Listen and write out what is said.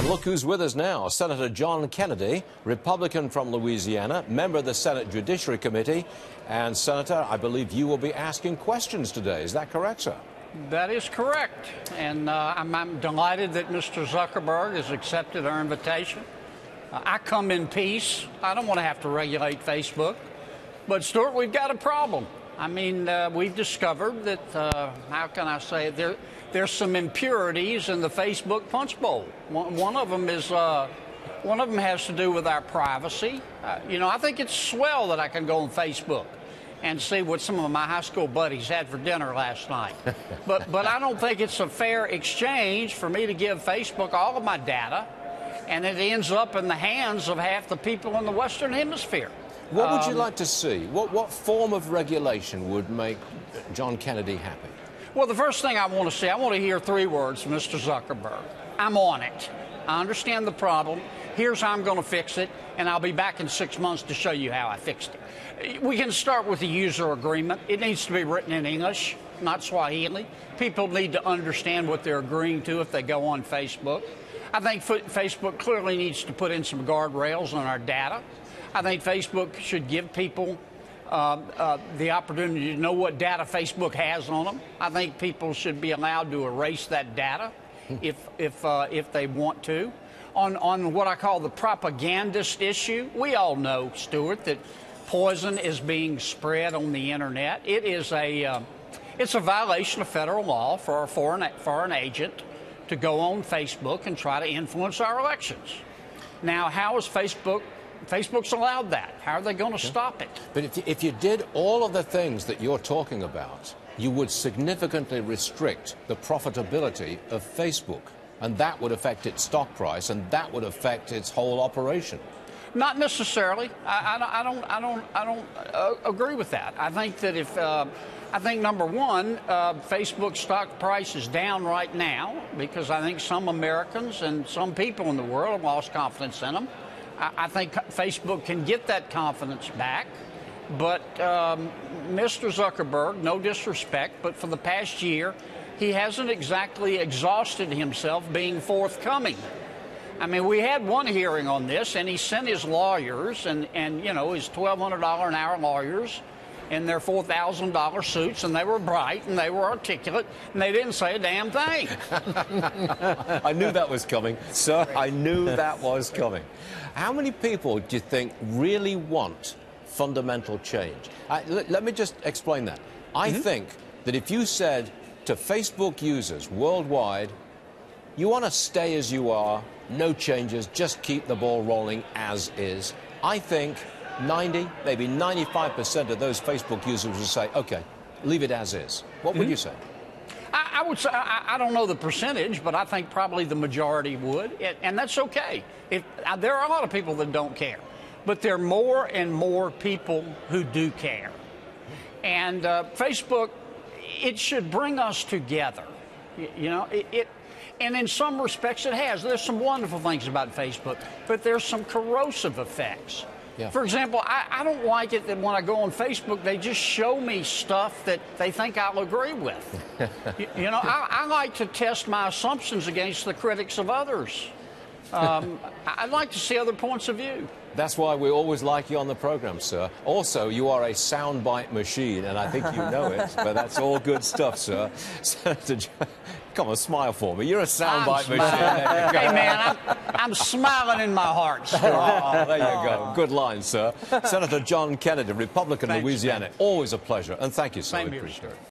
And look who's with us now. Senator John Kennedy, Republican from Louisiana, member of the Senate Judiciary Committee. And, Senator, I believe you will be asking questions today. Is that correct, sir? That is correct. And I'm delighted that Mr. Zuckerberg has accepted our invitation. I come in peace. I don't want to have to regulate Facebook. But, Stuart, we've got a problem. I mean, we've discovered that, how can I say it, there's some impurities in the Facebook punch bowl. One of them has to do with our privacy. You know, I think it's swell that I can go on Facebook and see what some of my high school buddies had for dinner last night. But I don't think it's a fair exchange for me to give Facebook all of my data, and it ends up in the hands of half the people in the Western Hemisphere. What would you like to see? What form of regulation would make John Kennedy happy? Well, the first thing I want to see, I want to hear three words from Mr. Zuckerberg. I'm on it. I understand the problem. Here's how I'm going to fix it, and I'll be back in 6 months to show you how I fixed it. We can start with the user agreement. It needs to be written in English, not Swahili. People need to understand what they're agreeing to if they go on Facebook. I think Facebook clearly needs to put in some guardrails on our data. I think Facebook should give people the opportunity to know what data Facebook has on them. I think people should be allowed to erase that data if they want to. On what I call the propagandist issue, we all know, Stuart, that poison is being spread on the internet. It's a violation of federal law for a foreign agent to go on Facebook and try to influence our elections. Now, how is Facebook's allowed that? How are they going to stop it? But if you did all of the things that you're talking about, you would significantly restrict the profitability of Facebook, and that would affect its stock price, and that would affect its whole operation. Not necessarily. I don't agree with that. I think that I think number one, Facebook's stock price is down right now because I think some Americans and some people in the world have lost confidence in them. I think Facebook can get that confidence back, but Mr. Zuckerberg, no disrespect, but for the past year, he hasn't exactly exhausted himself being forthcoming. I mean, we had one hearing on this, and he sent his lawyers and you know, his $1,200 an hour lawyers in their $4,000 suits, and they were bright and they were articulate, and they didn't say a damn thing. I knew that was coming, sir. I knew that was coming. How many people do you think really want fundamental change? Let me just explain that. I think that if you said to Facebook users worldwide, you want to stay as you are, no changes, just keep the ball rolling as is, I think 90, maybe 95% of those Facebook users would say, okay, leave it as is. What would you say? I would say, I don't know the percentage, but I think probably the majority would, and that's okay. There are a lot of people that don't care, but there are more and more people who do care. And Facebook, it should bring us together. You know, and in some respects it has. There's some wonderful things about Facebook, but there's some corrosive effects. Yeah. For example, I don't like it that when I go on Facebook, they just show me stuff that they think I'll agree with. You know, I like to test my assumptions against the critics of others. I'd like to see other points of view. That's why we always like you on the program, sir. Also, you are a soundbite machine, and I think you know it, but that's all good stuff, sir. Come on, smile for me. You're a soundbite machine. Hey, man, I'm smiling in my heart, Stuart. Oh, there you go. Good line, sir. Senator John Kennedy, Republican, Louisiana. Always a pleasure, and thank you, sir. We appreciate it.